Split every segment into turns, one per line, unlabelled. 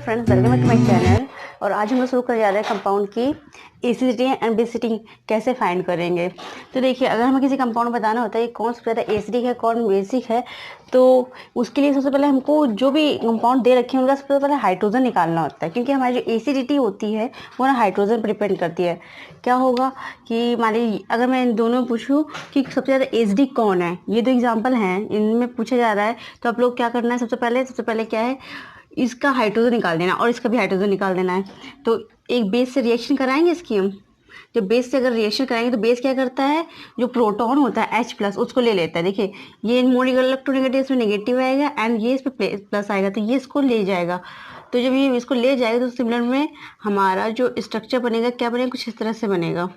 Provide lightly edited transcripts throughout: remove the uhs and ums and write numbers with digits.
Friends, welcome back to my channel. और आज हम लोग शुरू कर जा रहे हैं कंपाउंड की एसिडिटी एंड बेसिडिटी कैसे फाइंड करेंगे। तो देखिए, अगर हमें किसी कंपाउंड में बताना होता है कौन सबसे ज़्यादा एसिडिक है कौन बेसिक है, तो उसके लिए सबसे पहले हमको जो भी कंपाउंड दे रखे हैं उनका सबसे पहले हाइड्रोजन निकालना होता है, क्योंकि हमारी जो एसिडिटी होती है वो ना हाइड्रोजन पर डिपेंड करती है। क्या होगा कि मान लीजिए अगर मैं इन दोनों में पूछूं कि सबसे ज़्यादा एसिडिक कौन है, ये दो एग्जाम्पल हैं, इनमें पूछा जा रहा है, तो आप लोग क्या करना है, सबसे पहले क्या है, इसका हाइड्रोजन निकाल देना और इसका भी हाइड्रोजन निकाल देना है। तो एक बेस से रिएक्शन कराएंगे इसकी हम। जब बेस से अगर रिएक्शन कराएंगे तो बेस क्या करता है, जो प्रोटॉन होता है H+ उसको ले लेता है। देखिए, ये मोर इलेक्ट्रोनेगेटिव इसमें नेगेटिव आएगा एंड ये इस पर प्लस आएगा, तो ये इसको ले जाएगा। तो जब ये इसको ले जाएगा तो सिमिलर में हमारा जो स्ट्रक्चर बनेगा क्या बनेगा, कुछ इस तरह से बनेगा,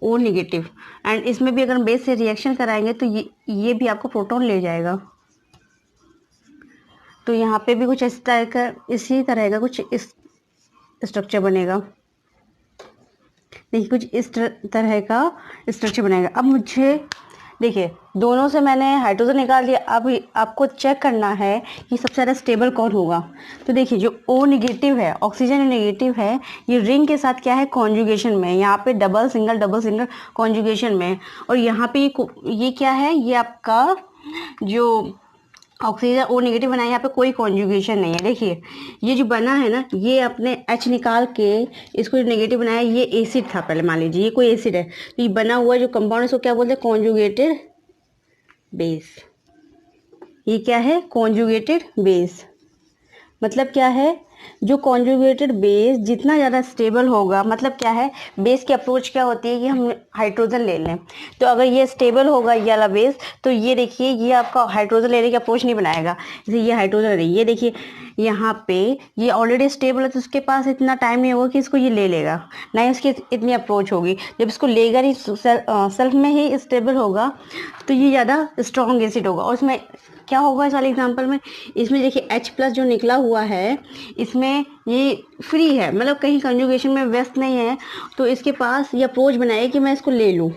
O नेगेटिव। एंड इसमें भी अगर बेस से रिएक्शन कराएंगे तो ये भी आपको प्रोटॉन ले जाएगा। तो यहाँ पे भी कुछ इसी तरह का कुछ इस स्ट्रक्चर बनेगा। देखिए, कुछ इस तरह का स्ट्रक्चर बनेगा। अब मुझे देखिए, दोनों से मैंने हाइड्रोजन निकाल दिया। अब आपको चेक करना है कि सबसे ज़्यादा स्टेबल कौन होगा। तो देखिए, जो O नेगेटिव है, ऑक्सीजन नेगेटिव है, ये रिंग के साथ क्या है, कॉन्जुगेशन में। यहाँ पे डबल सिंगल कॉन्जुगेशन में। और यहाँ पे ये क्या है, ये आपका जो ऑक्सीजन O नेगेटिव बना है, यहाँ पे कोई कॉन्जुगेशन नहीं है। देखिए, ये जो बना है ना, ये अपने H निकाल के इसको जो नेगेटिव बनाया, ये एसिड था। पहले मान लीजिए ये कोई एसिड है, तो ये बना हुआ जो कंपाउंड है इसको क्या बोलते हैं, कॉन्जुगेटेड बेस। ये क्या है, कॉन्जुगेटेड बेस। मतलब क्या है, जो कॉन्जुगेटेड बेस जितना ज़्यादा स्टेबल होगा, मतलब क्या है, बेस की अप्रोच क्या होती है कि हम हाइड्रोजन ले लें। तो अगर ये स्टेबल होगा ये वाला बेस, तो ये देखिए, ये आपका हाइड्रोजन लेने की अप्रोच नहीं बनाएगा। जैसे ये हाइड्रोजन है, ये देखिए यहाँ पे ये ऑलरेडी स्टेबल है, तो उसके पास इतना टाइम नहीं होगा कि इसको ये ले लेगा, ना ही उसकी इतनी अप्रोच होगी। जब इसको लेगा ही सेल्फ में ही स्टेबल होगा, तो ये ज़्यादा स्ट्रॉन्ग एसिड होगा। और इसमें क्या होगा, इस वाले एग्जाम्पल में, इसमें देखिए H+ जो निकला हुआ है, इसमें ये फ्री है, मतलब कहीं कंजुगेशन में व्यस्त नहीं है, तो इसके पास ये अप्रोच बनाए कि मैं इसको ले लूँ।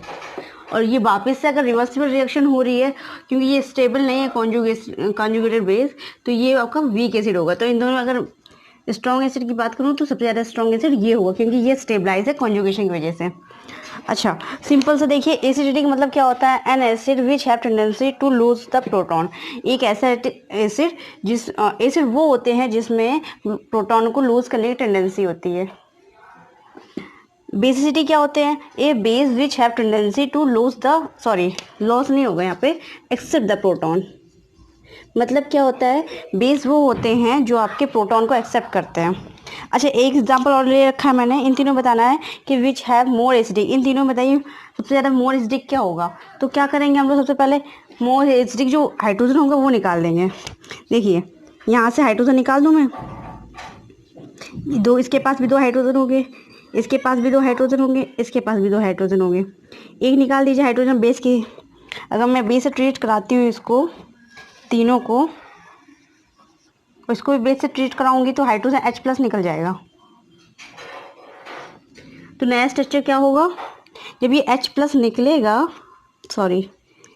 और ये वापस से अगर रिवर्सिबल रिएक्शन हो रही है, क्योंकि ये स्टेबल नहीं है कॉन्जुगेटेड बेस, तो ये आपका वीक एसिड होगा। तो इन दोनों में अगर स्ट्रॉन्ग एसिड की बात करूँ तो सबसे ज़्यादा स्ट्रॉन्ग एसिड ये होगा, क्योंकि ये स्टेबलाइज है कॉन्जुगेशन की वजह से। अच्छा, सिंपल से देखिए, एसिडिटी का मतलब क्या होता है, an acid which have tendency to lose the proton. एक ऐसा एसिड एसिड वो होते हैं जिसमें प्रोटॉन को लूज करने की टेंडेंसी होती है। बेसिसिटी क्या होते हैं, a base which have tendency to loss नहीं होगा यहाँ पे, एक्सेप्ट द प्रोटॉन। मतलब क्या होता है, बेस वो होते हैं जो आपके प्रोटॉन को एक्सेप्ट करते हैं। अच्छा, एक एग्जांपल और ले रखा है मैंने, इन तीनों बताना है कि विच हैव मोर एसिडिक। इन तीनों में बताइए सबसे ज़्यादा मोर एसिडिक क्या होगा। तो क्या करेंगे हम लोग, सबसे पहले मोर एसिडिक जो हाइड्रोजन होगा वो निकाल देंगे। देखिए, यहाँ से हाइड्रोजन निकाल दूँ मैं, दो, इसके पास भी 2 हाइड्रोजन होंगे, इसके पास भी 2 हाइड्रोजन होंगे, इसके पास भी 2 हाइड्रोजन होंगे। एक निकाल दीजिए हाइड्रोजन बेस की। अगर मैं बेस से ट्रीट कराती हूँ इसको, तीनों को, इसको भी बेस से ट्रीट कराऊंगी तो हाइड्रोजन H+ निकल जाएगा। तो नया स्ट्रक्चर क्या होगा, जब ये H+ निकलेगा,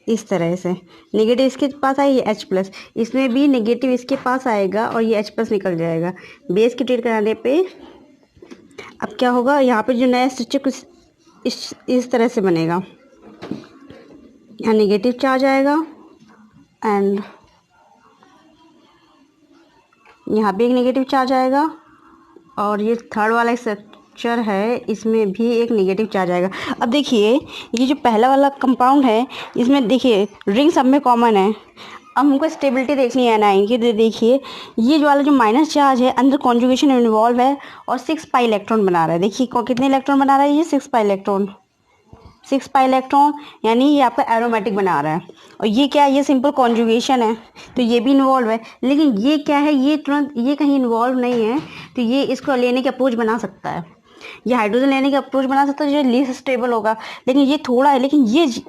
इस तरह से नेगेटिव इसके पास आए, ये H+, इसमें भी नेगेटिव इसके पास आएगा और ये H+ निकल जाएगा बेस की ट्रीट कराने पे। अब क्या होगा, यहाँ पे जो नया स्ट्रक्चर कुछ इस तरह से बनेगा। यहाँ नेगेटिव चार्ज आएगा एंड यहाँ भी एक नेगेटिव चार्ज आएगा, और ये थर्ड वाला स्ट्रक्चर है, इसमें भी एक नेगेटिव चार्ज आएगा। अब देखिए, ये जो पहला वाला कंपाउंड है, इसमें देखिए रिंग सब में कॉमन है। अब हमको स्टेबिलिटी देखनी है ना कि देखिए, ये जो वाला जो माइनस चार्ज है अंदर कॉन्जुगेशन इन्वॉल्व है और 6 पाई इलेक्ट्रॉन बना रहा है। देखिए कितने इलेक्ट्रॉन बना रहा है, ये 6 पाई इलेक्ट्रॉन, 6 पाई इलेक्ट्रॉन, यानी ये आपका एरोमेटिक बना रहा है। और ये क्या है, ये सिंपल कॉन्जुगेशन है, तो ये भी इन्वॉल्व है। लेकिन ये क्या है, ये तुरंत ये कहीं इन्वॉल्व नहीं है, तो ये इसको लेने की अप्रोच बना सकता है, ये हाइड्रोजन लेने की अप्रोच बना सकता है जो लीस्ट स्टेबल होगा। लेकिन ये थोड़ा है, लेकिन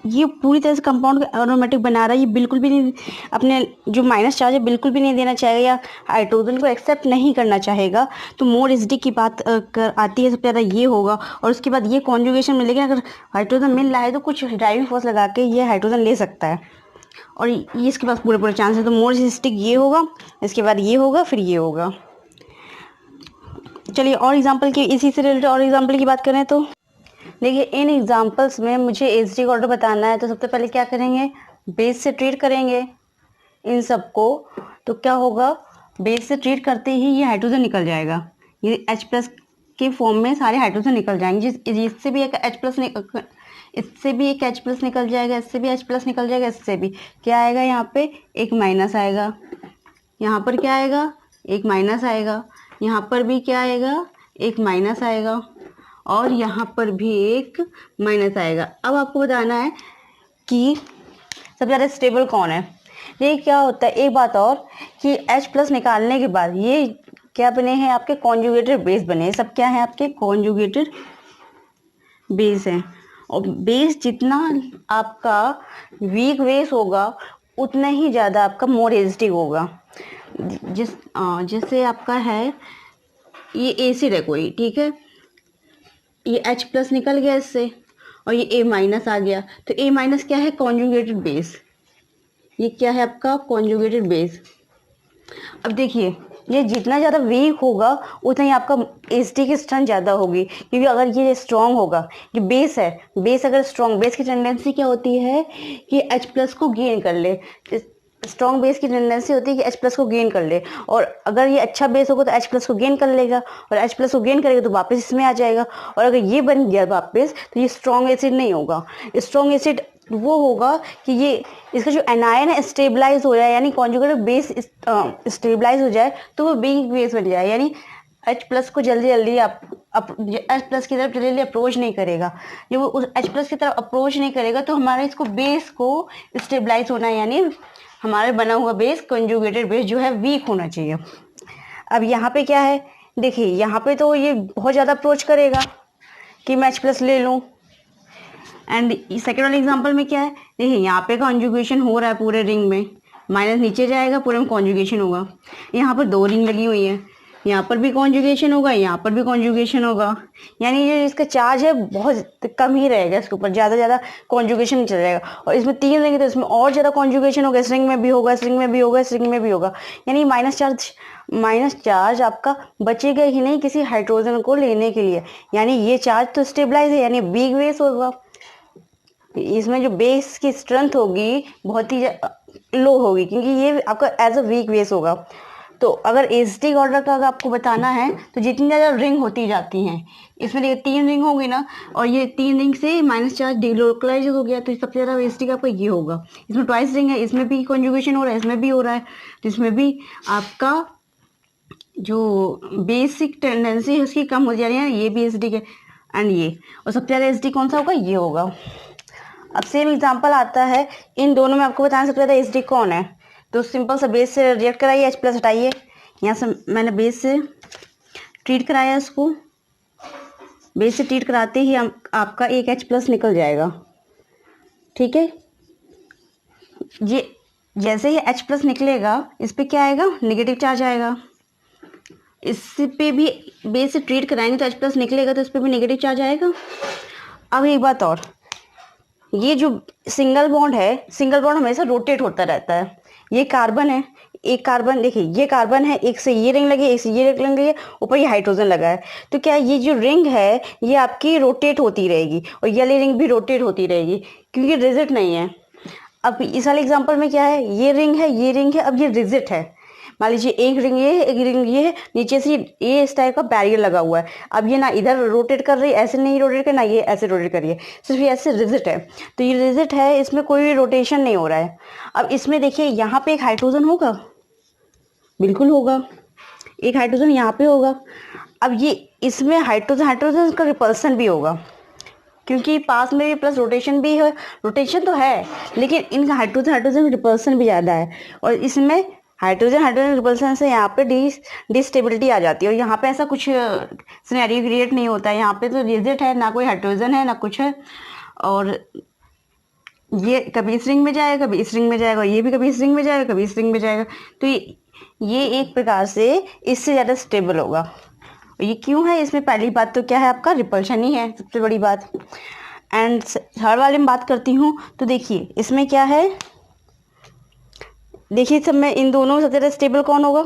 ये पूरी तरह से कंपाउंड को एरोमेटिक बना रहा है। ये बिल्कुल भी नहीं अपने जो माइनस चार्ज है बिल्कुल भी नहीं देना चाहेगा या हाइड्रोजन को एक्सेप्ट नहीं करना चाहेगा। तो मोर एसिडिक की बात आती है, सबसे ज़्यादा ये होगा। और उसके बाद ये कॉन्जुगेशन में, लेकिन अगर हाइड्रोजन मिल रहा है तो कुछ ड्राइविंग फोर्स लगा के ये हाइड्रोजन ले सकता है, और ये इसके पास पूरे चांस है। तो मोर एसिडिक ये होगा, इसके बाद ये होगा, फिर ये होगा। चलिए और एग्जांपल की, इसी से रिलेटेड और एग्जांपल की बात करें तो देखिए इन एग्जांपल्स में मुझे एसिडिक ऑर्डर बताना है, तो सबसे पहले क्या करेंगे, बेस से ट्रीट करेंगे इन सबको। तो क्या होगा, बेस से ट्रीट करते ही ये हाइड्रोजन निकल जाएगा, ये H+ के फॉर्म में सारे हाइड्रोजन निकल जाएंगे। इससे भी एक H+, इससे भी एक H+ निकल जाएगा, इससे भी H+ निकल जाएगा, इससे भी क्या आएगा, यहाँ पे एक माइनस आएगा, यहाँ पर क्या आएगा, एक माइनस आएगा, यहाँ पर भी क्या आएगा, एक माइनस आएगा, और यहाँ पर भी एक माइनस आएगा। अब आपको बताना है कि सबसे ज़्यादा स्टेबल कौन है। ये क्या होता है, एक बात और कि H+ निकालने के बाद ये क्या बने हैं, आपके कॉन्जुगेटेड बेस बने हैं। सब क्या है, आपके कॉन्जुगेटेड बेस हैं। और बेस जितना आपका वीक बेस होगा उतना ही ज़्यादा आपका मोर एसिडिक होगा। जैसे आपका है ये एसिड है कोई, ठीक है, ये H+ निकल गया इससे और ये A- आ गया, तो A- क्या है, कॉन्जुगेटेड बेस। ये क्या है आपका कॉन्जुगेटेड बेस। अब देखिए ये जितना ज़्यादा वीक होगा उतना ही आपका एसिडिक की स्ट्रेंथ ज़्यादा होगी, क्योंकि अगर ये स्ट्रॉन्ग होगा, ये बेस है, बेस अगर स्ट्रॉन्ग, बेस की टेंडेंसी क्या होती है कि H+ को गेन कर ले। स्ट्रॉन्ग बेस की टेंडेंसी होती है कि H+ को गेन कर ले, और अगर ये अच्छा बेस होगा तो H+ को गेन कर लेगा, और H+ को गेन करेगा तो वापस इसमें आ जाएगा। और अगर ये बन गया वापस तो ये स्ट्रॉन्ग एसिड नहीं होगा। स्ट्रॉन्ग एसिड वो होगा कि ये इसका जो एनायन है स्टेबलाइज हो जाए, यानी कॉन्जुगेटेड बेस स्टेबलाइज हो जाए, तो वो वीक बेस बन जाए, यानी H+ को जल्दी जल्दी H+ की तरफ जल्दी जल्दी अप्रोच नहीं करेगा। जब वो उस H+ की तरफ अप्रोच नहीं करेगा तो हमारे इसको बेस को स्टेबलाइज होना है, यानी हमारे बना हुआ बेस कॉन्जुगेटेड बेस जो है वीक होना चाहिए। अब यहाँ पे क्या है, देखिए यहाँ पे तो ये बहुत ज़्यादा अप्रोच करेगा कि मैं H+ ले लूँ। एंड सेकेंड वाले एग्जांपल में क्या है, देखिए यहाँ पे कॉन्जुगेशन हो रहा है पूरे रिंग में, माइनस नीचे जाएगा, पूरे में कॉन्जुगेशन होगा। यहाँ पर 2 रिंग लगी हुई है, यहाँ पर भी कॉन्जुगेशन होगा, यहाँ पर भी कॉन्जुगेशन होगा, यानी ये इसका चार्ज है बहुत कम ही रहेगा, इसके ऊपर ज़्यादा कॉन्जुगेशन नहीं चल जाएगा। और इसमें 3 रिंग है तो इसमें और ज़्यादा कॉन्जुगेशन होगा, इस रिंग में भी होगा, इस रिंग में भी होगा, इस रिंग में भी होगा, यानी माइनस चार्ज आपका बचेगा ही नहीं किसी हाइड्रोजन को लेने के लिए, यानी ये चार्ज तो स्टेबलाइज है, यानी वीक बेस होगा। इसमें जो बेस की स्ट्रेंथ होगी बहुत ही लो होगी, क्योंकि ये आपका एज अ वीक बेस होगा। तो अगर एसिडिक ऑर्डर का अगर आपको बताना है तो जितनी ज़्यादा रिंग होती जाती हैं, इसमें देखिए 3 रिंग होगी ना, और ये 3 रिंग से माइनस चार्ज डिलोकलाइज हो गया, तो सबसे ज़्यादा एसिडिक आपका ये होगा। इसमें ट्वाइस रिंग है, इसमें भी कॉन्जुगेशन हो रहा है, इसमें भी हो रहा है, तो इसमें भी आपका जो बेसिक टेंडेंसी है उसकी कम हो जा रही है, ये भी एसिडिक है एंड ये, और सबसे ज़्यादा एसिडिक कौन सा होगा, ये होगा। अब सेम एग्जांपल आता है, इन दोनों में आपको बताना सबसे ज़्यादा एसिडिक कौन है, तो सिंपल सा बेस से रिएक्ट कराइए, H+ हटाइए, यहाँ से मैंने बेस से ट्रीट कराया इसको, बेस से ट्रीट कराते ही आपका एक H+ निकल जाएगा, ठीक है। ये जैसे ही H+ निकलेगा इस पर क्या आएगा, नेगेटिव चार्ज आएगा, इस पे भी बेस से ट्रीट कराएंगे तो H+ निकलेगा तो इस पर भी नेगेटिव चार्ज आएगा। अब एक बात और, ये जो सिंगल बॉन्ड है, सिंगल बॉन्ड हमेशा रोटेट होता रहता है। ये कार्बन है, एक कार्बन, देखिए ये कार्बन है, एक से ये रिंग लगी, एक से ये रिंग लगी है, ऊपर ये हाइड्रोजन लगा है, तो क्या ये जो रिंग है ये आपकी रोटेट होती रहेगी और ये वाली रिंग भी रोटेट होती रहेगी, क्योंकि रिजिड नहीं है। अब इस वाले एग्जाम्पल में क्या है, ये रिंग है, ये रिंग है, अब ये रिजिड है। मान लीजिए एक रिंग ये है, एक रिंग ये है, नीचे से ये इस टाइप का बैरियर लगा हुआ है, अब ये ना इधर रोटेट कर रही है, ऐसे नहीं रोटेट कर, ना ये ऐसे रोटेट कर रही है, सिर्फ ये ऐसे रिजिड है। तो ये रिजिड है, इसमें कोई रोटेशन नहीं हो रहा है। अब इसमें देखिए यहाँ पे एक हाइड्रोजन होगा, बिल्कुल होगा, एक हाइड्रोजन यहाँ पे होगा। अब ये इसमें हाइड्रोजन का रिपल्सन भी होगा, क्योंकि पास में भी प्लस रोटेशन भी है, रोटेशन तो है लेकिन इनका हाइड्रोजन रिपल्सन भी ज़्यादा है, और इसमें हाइड्रोजन रिपल्सन से यहाँ पे डिस्टेबिलिटी आ जाती है, और यहाँ पे ऐसा कुछ सिनेरियो क्रिएट नहीं होता है। यहाँ पे तो रिजिड है, ना कोई हाइड्रोजन है ना कुछ है, और ये कभी इस रिंग में जाएगा, कभी इस रिंग में जाएगा, ये भी कभी इस रिंग में जाएगा, कभी इस रिंग में जाएगा, तो ये एक प्रकार से इससे ज़्यादा स्टेबल होगा। ये क्यों है, इसमें पहली बात तो क्या है, आपका रिपल्शन ही है सबसे बड़ी बात। एंड थर्ड वाले में बात करती हूँ, तो देखिए इसमें क्या है, देखिए सब में इन दोनों सबसे ज़्यादा स्टेबल कौन होगा,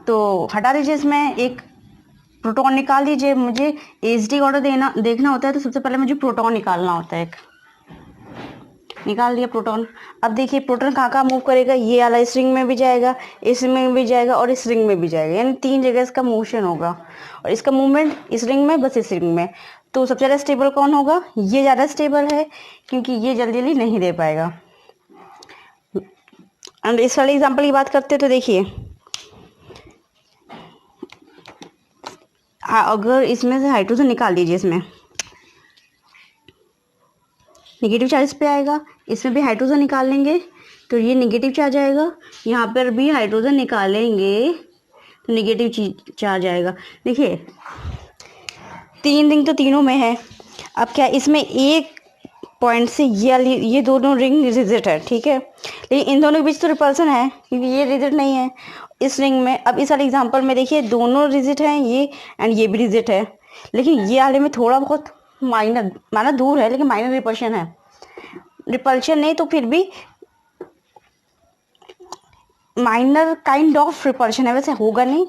तो हटा दीजिए, इसमें एक प्रोटॉन निकाल दीजिए। मुझे एसडी ऑर्डर देखना होता है तो सबसे पहले मुझे प्रोटॉन निकालना होता है। एक निकाल दिया प्रोटॉन। अब देखिए प्रोटॉन कहाँ कहाँ मूव करेगा, ये वाला इस रिंग में भी जाएगा, इस रिंग में भी जाएगा और इस रिंग में भी जाएगा, यानी 3 जगह इसका मोशन होगा। और इसका मूवमेंट इस रिंग में, बस इस रिंग में। तो सबसे ज़्यादा स्टेबल कौन होगा? ये ज़्यादा स्टेबल है, क्योंकि ये जल्दी जल्दी नहीं दे पाएगा। एंड इस वाले एग्जाम्पल की बात करते हैं तो देखिए, अगर इसमें से हाइड्रोजन निकाल दीजिए, इसमें नेगेटिव चार्ज पे आएगा, इसमें भी हाइड्रोजन निकाल लेंगे तो ये नेगेटिव चार्ज आएगा, यहाँ पर भी हाइड्रोजन निकालेंगे तो नेगेटिव चार्ज आएगा। देखिए 3 रिंग तो तीनों में है। अब क्या इसमें एक पॉइंट से ये दोनों रिंग रिजिड है, ठीक है, लेकिन इन दोनों के बीच तो रिपल्सन है, क्योंकि ये रिजिड नहीं है इस रिंग में। अब इस वाले एग्जांपल में देखिए दोनों रिजिड हैं, ये एंड ये भी रिजिड है, लेकिन ये वाले में थोड़ा बहुत माइनर, माना दूर है लेकिन माइनर रिपल्शन है। रिपल्शन नहीं तो फिर भी माइनर काइंड ऑफ रिपल्शन है, वैसे होगा नहीं।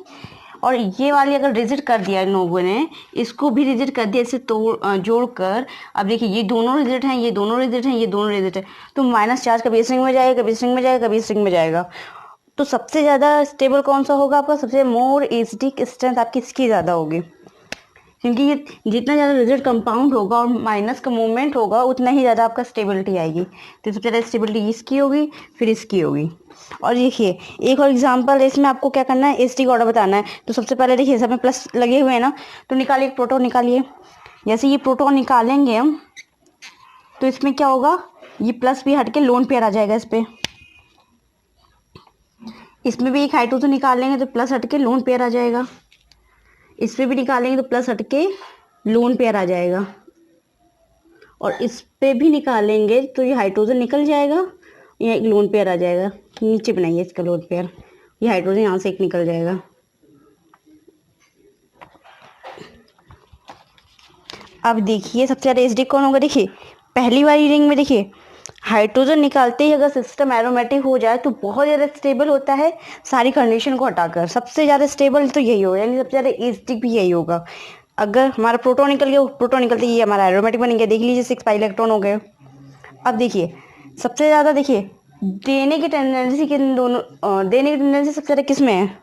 और ये वाली अगर रिजिड कर दिया इन लोगों ने, इसको भी रिजिड कर दिया इसे जोड़कर, अब देखिए ये दोनों रिजिड हैं, ये दोनों रिजिड हैं, ये दोनों रिजिड है, तो माइनस चार्ज कभी इस रिंग में जाएगा, कभी इस रिंग में जाएगा, कभी इस रिंग में जाएगा। तो सबसे ज़्यादा स्टेबल कौन सा होगा आपका? सबसे मोर एसिडिक स्ट्रेंथ आपकी इसकी ज़्यादा होगी, क्योंकि ये जितना ज़्यादा रिजिड कंपाउंड होगा और माइनस का मूवमेंट होगा उतना ही ज़्यादा आपका स्टेबिलिटी आएगी। तो सबसे ज़्यादा स्टेबिलिटी इसकी होगी, फिर इसकी होगी। और देखिए एक और एग्जांपल है, इसमें आपको क्या करना है, एसडी का ऑर्डर बताना है। तो सबसे पहले देखिए सब में प्लस लगे हुए हैं ना, तो निकालिए, प्रोटॉन निकालिए। जैसे ये प्रोटॉन निकालेंगे हम तो इसमें क्या होगा, ये प्लस भी हट के लोन पेयर आ जाएगा इस पर। इसमें भी एक हाइड्रोजन निकालेंगे तो प्लस हट के लोन पेयर आ जाएगा, इस पे भी निकालेंगे तो प्लस हट के लोन पेयर आ जाएगा, और इस पे भी निकालेंगे तो ये हाइड्रोजन निकल जाएगा, यहाँ एक लोन पेयर आ जाएगा। नीचे बनाइए इसका लोन पेयर, ये हाइड्रोजन यहाँ से एक निकल जाएगा। अब देखिए सबसे ज़्यादा एसिडिक कौन होगा? देखिए पहली वाली रिंग में देखिए हाइड्रोजन निकालते ही अगर सिस्टम एरोमेटिक हो जाए तो बहुत ज़्यादा स्टेबल होता है, सारी कंडीशन को हटाकर सबसे ज़्यादा स्टेबल तो यही होगा, यानी सबसे ज़्यादा एसिडिक भी यही होगा। अगर हमारा प्रोटॉन निकल गया, प्रोटॉन निकलते ही हमारा एरोमेटिक बन गया, देख लीजिए 6 पाई इलेक्ट्रॉन हो गए। अब देखिए सबसे ज़्यादा देखिए देने की टेंडेंसी किन दोनों, देने की टेंडेंसी सबसे ज़्यादा किस में है?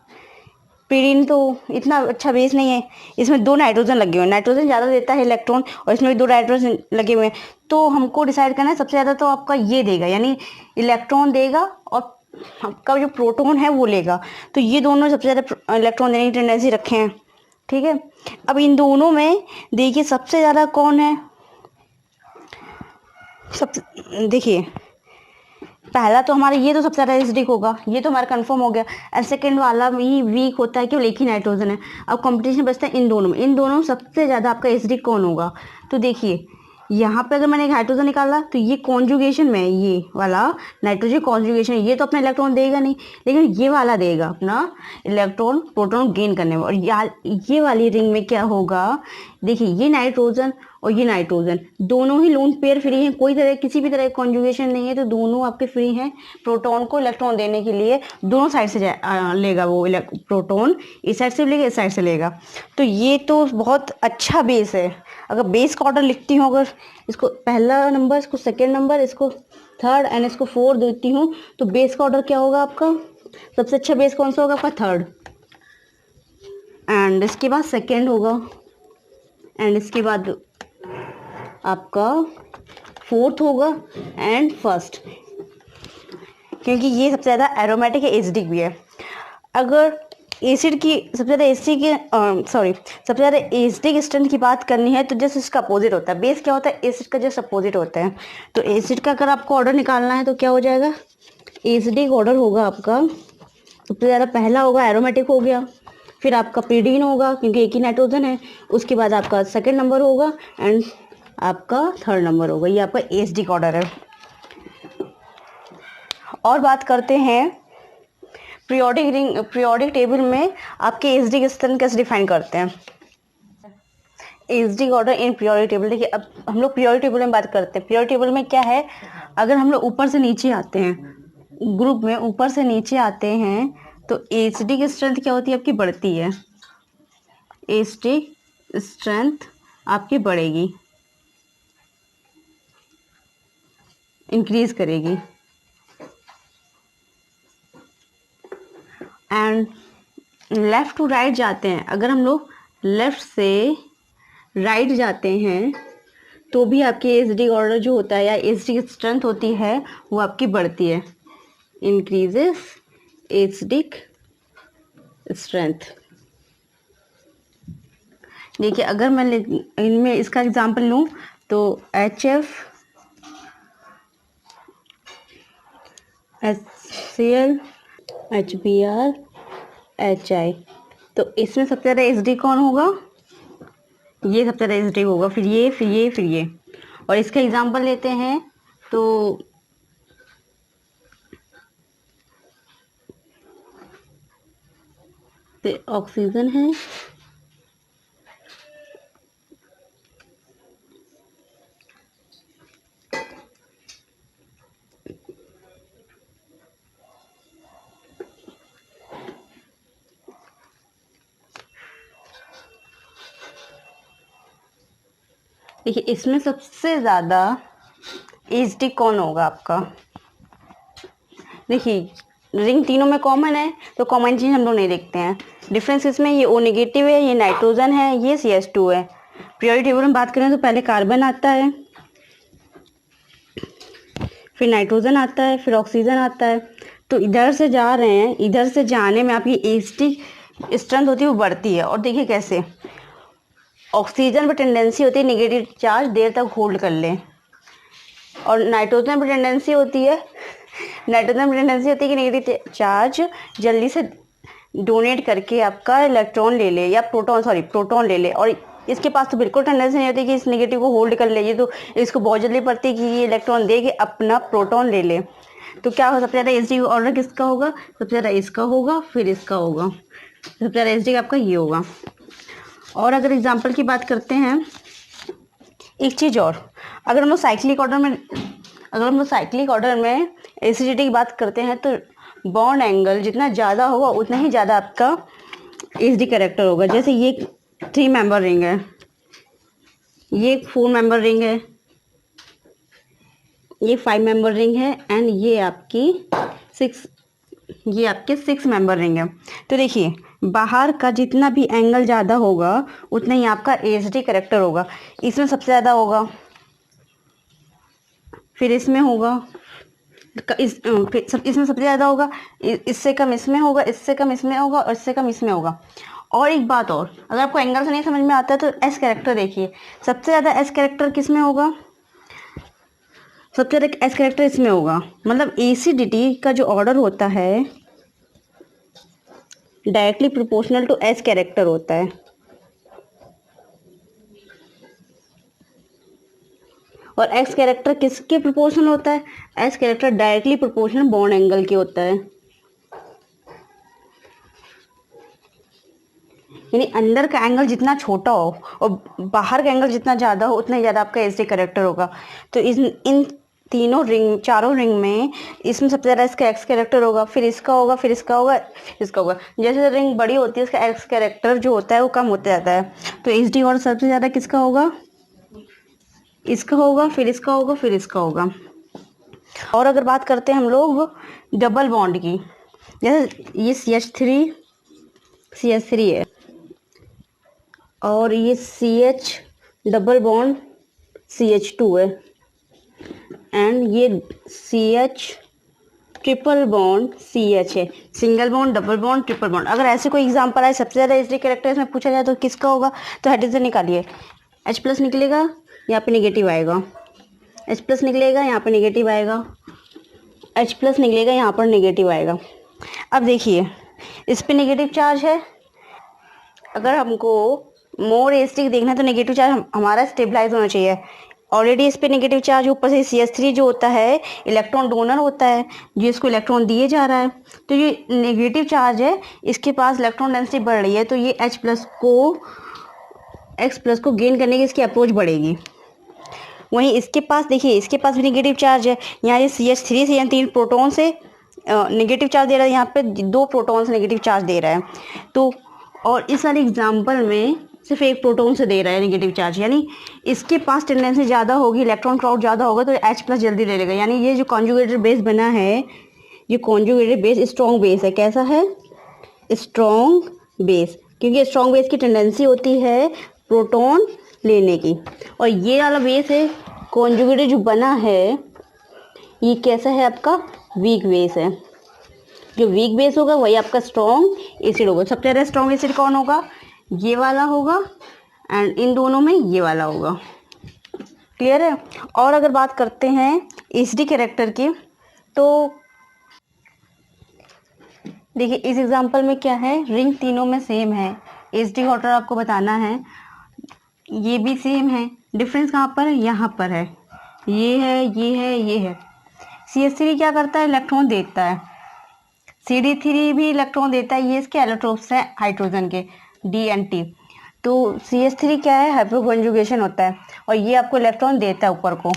पीरिन तो इतना अच्छा बेस नहीं है, इसमें 2 नाइट्रोजन लगे हुए हैं, नाइट्रोजन ज़्यादा देता है इलेक्ट्रॉन, और इसमें भी 2 नाइट्रोजन लगे हुए हैं। तो हमको डिसाइड करना है सबसे ज़्यादा तो आपका ये देगा, यानी इलेक्ट्रॉन देगा और आपका जो प्रोटॉन है वो लेगा। तो ये दोनों सबसे ज़्यादा इलेक्ट्रॉन देने की टेंडेंसी रखे हैं, ठीक है। अब इन दोनों में देखिए सबसे ज़्यादा कौन है? सब देखिए पहला तो हमारा ये तो सबसे ज़्यादा एसिडिक होगा, ये तो हमारा कंफर्म हो गया। एंड सेकेंड वाला भी वीक होता है, क्यों? एक ही नाइट्रोजन है। अब कंपटीशन बचता है इन दोनों में, इन दोनों सबसे ज़्यादा आपका एसिडिक कौन होगा? तो देखिए यहाँ पे अगर मैंने एक हाइड्रोजन निकाला तो ये कॉन्जुगेशन में, ये वाला नाइट्रोजन कॉन्जुगेशन, ये तो अपना इलेक्ट्रॉन देगा नहीं, लेकिन ये वाला देगा अपना इलेक्ट्रॉन प्रोटॉन गेन करने में। और ये वाली रिंग में क्या होगा? देखिए ये नाइट्रोजन और ये नाइट्रोजन दोनों ही लोन पेयर फ्री हैं, कोई तरह किसी भी तरह का कॉन्जुगेशन नहीं है, तो दोनों आपके फ्री हैं प्रोटॉन को इलेक्ट्रॉन देने के लिए। दोनों साइड से लेगा वो प्रोटॉन, इस साइड से लेगा, इस साइड से लेगा। तो ये तो बहुत अच्छा बेस है। अगर बेस का ऑर्डर लिखती हूँ, अगर इसको पहला नंबर, इसको सेकेंड नंबर, इसको थर्ड एंड इसको फोर्थ देती हूँ, तो बेस का ऑर्डर क्या होगा आपका? सबसे अच्छा बेस कौन सा होगा आपका? थर्ड, एंड इसके बाद सेकेंड होगा, एंड इसके बाद आपका फोर्थ होगा, एंड फर्स्ट, क्योंकि ये सबसे ज़्यादा एरोमेटिक है, एसिडिक भी है। अगर एसिड की सबसे ज़्यादा सबसे ज़्यादा एसिडिक स्ट्रेंथ की बात करनी है तो जस्ट इसका अपोजिट होता है। बेस क्या होता है? एसिड का जस्ट अपोजिट होता है। तो एसिड का अगर आपको ऑर्डर निकालना है तो क्या हो जाएगा? एसिडिक ऑर्डर होगा आपका, सबसे ज़्यादा पहला होगा एरोमेटिक हो गया, फिर आपका पीडीन होगा क्योंकि एक ही नाइट्रोजन है, उसके बाद आपका सेकेंड नंबर होगा, एंड आपका थर्ड नंबर होगा। ये आपका एसिडिक ऑर्डर है। और बात करते हैं पीरियोडिक टेबल में आपके एसिडिक स्ट्रेंथ कैसे डिफाइन करते हैं। Acidic order in periodic table, देखिए अब हम लोग पीरियोडिक टेबल में बात करते हैं। पीरियोडिक टेबल में क्या है, अगर हम लोग ऊपर से नीचे आते हैं, ग्रुप में ऊपर से नीचे आते हैं तो एचडी की स्ट्रेंथ क्या होती है आपकी, बढ़ती है। एचडी स्ट्रेंथ आपकी बढ़ेगी, इंक्रीज करेगी। एंड लेफ़्ट टू राइट जाते हैं, अगर हम लोग लेफ़्ट से राइट जाते हैं तो भी आपकी एचडी ऑर्डर जो होता है या एचडी की स्ट्रेंथ होती है वो आपकी बढ़ती है, इंक्रीजेस एचडी स्ट्रेंथ। देखिए अगर मैं इनमें इसका एग्जांपल लूँ तो HF, HCl, HBr, HI, तो इसमें सबसे ज़्यादा एचडी कौन होगा, ये सबसे ज़्यादा एचडी होगा, फिर ये, फिर ये, फिर ये। और इसका एग्जांपल लेते हैं तो ऑक्सीजन है, देखिए इसमें सबसे ज़्यादा एचडी कौन होगा आपका। देखिए रिंग तीनों में कॉमन है तो कॉमन चीज़ हम लोग नहीं देखते हैं। डिफरेंस इसमें ये O नेगेटिव है, ये नाइट्रोजन है, ये CH2 है। पीरियोडिक टेबल में बात करें तो पहले कार्बन आता है, फिर नाइट्रोजन आता है, फिर ऑक्सीजन आता है। तो इधर से जा रहे हैं, इधर से जाने में आपकी एचडी स्ट्रेंथ होती है वो बढ़ती है। और देखिए कैसे, ऑक्सीजन पर टेंडेंसी होती है नेगेटिव चार्ज देर तक होल्ड कर ले, और नाइट्रोजन पर टेंडेंसी होती है कि नेगेटिव चार्ज जल्दी से डोनेट करके आपका इलेक्ट्रॉन ले ले या प्रोटॉन ले ले। और इसके पास तो बिल्कुल टेंडेंसी नहीं होती कि इस नेगेटिव को होल्ड कर ले, ये तो इसको बहुत जल्दी पड़ती है कि ये इलेक्ट्रॉन दे के अपना प्रोटॉन ले ले। तो क्या हो, सबसे ज़्यादा एचडी ऑर्डर किसका होगा, सबसे ज़्यादा इसका होगा, फिर इसका होगा, सबसे ज़्यादा एचडी आपका ये होगा। और अगर एग्जाम्पल की बात करते हैं, एक चीज़ और, अगर हम लोग साइक्लिक ऑर्डर में एसिडिटी की बात करते हैं तो बॉन्ड एंगल जितना ज़्यादा होगा उतना ही ज़्यादा आपका एचडी कैरेक्टर होगा। जैसे ये 3 मेंबर रिंग है, ये 4 मेंबर रिंग है, ये 5 मेंबर रिंग है, एंड ये आपकी 6 मेंबर रिंग है। तो देखिए बाहर का जितना भी एंगल ज़्यादा होगा उतना ही आपका एचडी कैरेक्टर होगा। इसमें सबसे ज़्यादा होगा, फिर इसमें होगा, इसमें सबसे ज़्यादा होगा, इससे कम इसमें होगा, इससे कम इसमें होगा, और इससे कम इसमें होगा। और एक बात और, अगर आपको एंगल से नहीं समझ में आता है तो एस कैरेक्टर देखिए, सबसे ज़्यादा एस कैरेक्टर किस में होगा, सबसे ज़्यादा एस कैरेक्टर इसमें होगा। मतलब एसिडिटी का जो ऑर्डर होता है directly proportional to s character होता है। और एक्स कैरेक्टर किसके प्रोपोर्शनल होता है, s character directly proportional bond angle के होता है। यानी अंदर का एंगल जितना छोटा हो और बाहर का एंगल जितना ज़्यादा हो उतना ही ज़्यादा आपका एचडी कैरेक्टर होगा। तो इन चारों रिंग में इसमें सबसे ज़्यादा इसका एक्स कैरेक्टर होगा, फिर इसका होगा, फिर इसका होगा, इसका होगा। जैसे रिंग बड़ी होती है इसका एक्स कैरेक्टर जो होता है वो कम होता जाता है। तो एचडी और सबसे ज़्यादा किसका होगा, इसका होगा, फिर इसका होगा, फिर इसका होगा। और अगर बात करते हैं हम लोग डबल बॉन्ड की, जैसे ये CH3 है और ये CH डबल बॉन्ड CH2 है, एंड ये CH ट्रिपल बॉन्ड CH है। Single bond, double bond, triple bond. अगर ऐसे कोई एग्जांपल आए सबसे ज़्यादा एचडी कैरेक्टर इसमें पूछा जाए तो किसका होगा, तो हाइड्रोजन निकालिए, H+ निकलेगा, यहाँ पे नेगेटिव आएगा, H+ निकलेगा, यहाँ पे नेगेटिव आएगा, H+ निकलेगा, यहाँ पर नेगेटिव आएगा। अब देखिए इस पे नेगेटिव चार्ज है, अगर हमको मोर एचडी देखना है तो नेगेटिव चार्ज हमारा स्टेबलाइज होना चाहिए। ऑलरेडी इस पे नेगेटिव चार्ज, ऊपर से CH3 जो होता है इलेक्ट्रॉन डोनर होता है जो इसको इलेक्ट्रॉन दिए जा रहा है, तो ये नेगेटिव चार्ज है, इसके पास इलेक्ट्रॉन डेंसिटी बढ़ रही है, तो ये X+ को गेन करने की इसकी अप्रोच बढ़ेगी। वहीं इसके पास देखिए, इसके पास भी नेगेटिव चार्ज है, यहाँ ये CH3 से, यहाँ 3 प्रोटॉन से नेगेटिव चार्ज दे रहा है, यहाँ पे 2 प्रोटॉन्स नेगेटिव चार्ज दे रहा है। तो और इस वाले एग्जाम्पल में सिर्फ एक प्रोटॉन से दे रहा है नेगेटिव चार्ज, यानी इसके पास टेंडेंसी ज़्यादा होगी, इलेक्ट्रॉन क्राउड ज़्यादा होगा तो H+ जल्दी ले लेगा। यानी ये जो कॉन्जुगेटेड बेस बना है, ये कॉन्जुगेटेड बेस स्ट्रॉन्ग बेस है। कैसा है? स्ट्रॉन्ग बेस, क्योंकि स्ट्रॉन्ग बेस की टेंडेंसी होती है प्रोटॉन लेने की। और ये वाला बेस है कॉन्जुगेटेड जो बना है, ये कैसा है आपका? वीक बेस है। जो वीक बेस होगा वही आपका स्ट्रॉन्ग एसिड होगा। सबसे ज़्यादा स्ट्रॉन्ग एसिड कौन होगा? ये वाला होगा, एंड इन दोनों में ये वाला होगा। क्लियर है? और अगर बात करते हैं एसिडिक कैरेक्टर की, तो देखिए इस एग्जांपल में क्या है, रिंग तीनों में सेम है। एसिडिक वाटर आपको बताना है, ये भी सेम है। डिफरेंस कहाँ पर है? यहाँ पर है। ये है, ये है, ये है। CH3 क्या करता है? इलेक्ट्रॉन देता है। CD3 भी इलेक्ट्रॉन देता है। ये इसके एलोट्रोप्स हैं हाइड्रोजन के, D and T। तो CH3 क्या है? हाइपरकॉन्जुगेशन होता है, और ये आपको इलेक्ट्रॉन देता है ऊपर को।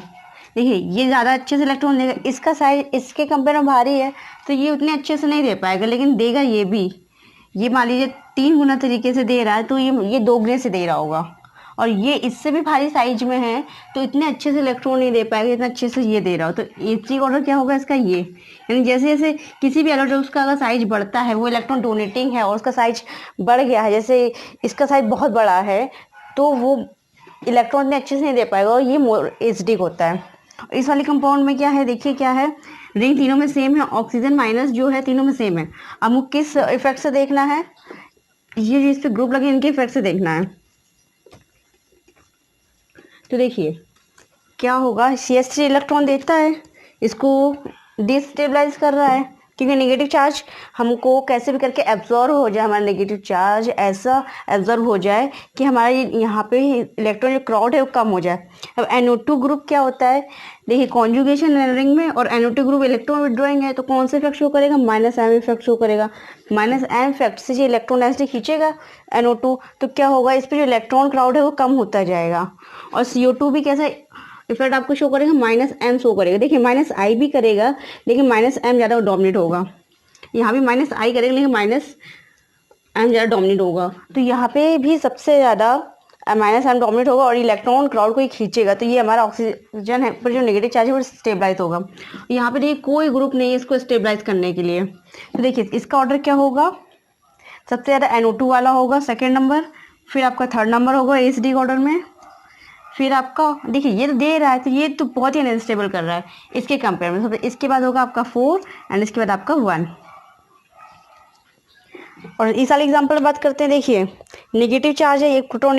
देखिए ये ज़्यादा अच्छे से इलेक्ट्रॉन देगा, इसका साइज इसके कंपेयर में भारी है तो ये उतने अच्छे से नहीं दे पाएगा, लेकिन देगा ये भी। ये मान लीजिए 3 गुना तरीके से दे रहा है, तो ये 2 गुने से दे रहा होगा। और ये इससे भी भारी साइज में है तो इतने अच्छे से इलेक्ट्रॉन नहीं दे पाएगा इतना अच्छे से ये दे रहा हो। तो एसिडिक ऑर्डर क्या होगा इसका? ये, यानी जैसे जैसे किसी भी एलोट्रोप्स का अगर साइज बढ़ता है, वो इलेक्ट्रॉन डोनेटिंग है और उसका साइज बढ़ गया है, जैसे इसका साइज बहुत बड़ा है तो वो इलेक्ट्रॉन इतने अच्छे से नहीं दे पाएगा, और ये मोर एसिडिक होता है। इस वाले कंपाउंड में क्या है? देखिए क्या है, रिंग तीनों में सेम है, ऑक्सीजन माइनस जो है तीनों में सेम है। अब किस इफेक्ट से देखना है? ये जो इस पे ग्रुप लगे इनके इफेक्ट से देखना है। तो देखिए क्या होगा, CH3 इलेक्ट्रॉन देता है, इसको डिस्टेबलाइज कर रहा है, क्योंकि नेगेटिव चार्ज हमको कैसे भी करके एब्जॉर्व हो जाए, हमारा नेगेटिव चार्ज ऐसा एब्जॉर्व हो जाए कि हमारा यहाँ पे इलेक्ट्रॉन जो क्राउड है वो कम हो जाए। अब NO2 ग्रुप क्या होता है? देखिए कॉन्जुगेशन रिंग में, और NO2 ग्रुप इलेक्ट्रॉन विड्रॉइंग है, तो कौन सा इफेक्ट शो करेगा? -M इफेक्ट शो करेगा। -M इफेक्ट से जो इलेक्ट्रॉन डेंसिटी खींचेगा NO2, तो क्या होगा, इस पर जो इलेक्ट्रॉन क्राउड है वो कम होता जाएगा। और CO2 भी कैसा इफेक्ट आपको शो करेगा? -M शो करेगा। देखिए -I भी करेगा, लेकिन -M ज़्यादा डोमिनेट होगा। यहाँ भी -I करेगा, लेकिन -M ज़्यादा डोमिनेट होगा। तो यहाँ पे भी सबसे ज़्यादा -M डोमिनेट होगा और इलेक्ट्रॉन क्राउड को ही खींचेगा। तो ये हमारा ऑक्सीजन है पर जो नेगेटिव चार्ज है वो स्टेबलाइज होगा। यहाँ पे देखिए कोई ग्रुप नहीं है इसको स्टेबलाइज करने के लिए। तो देखिए इसका ऑर्डर क्या होगा? सबसे ज़्यादा NO2 वाला होगा सेकेंड नंबर, फिर आपका थर्ड नंबर होगा एसिडिक ऑर्डर में, फिर आपका देखिए ये तो दे रहा है तो ये तो बहुत ही अनस्टेबल कर रहा है इसके कंपेयर में। तो इसके बाद होगा आपका 4 एंड इसके बाद आपका 1। और इस वाले एग्जांपल में बात करते हैं। देखिए नेगेटिव चार्ज है, एक प्रोटॉन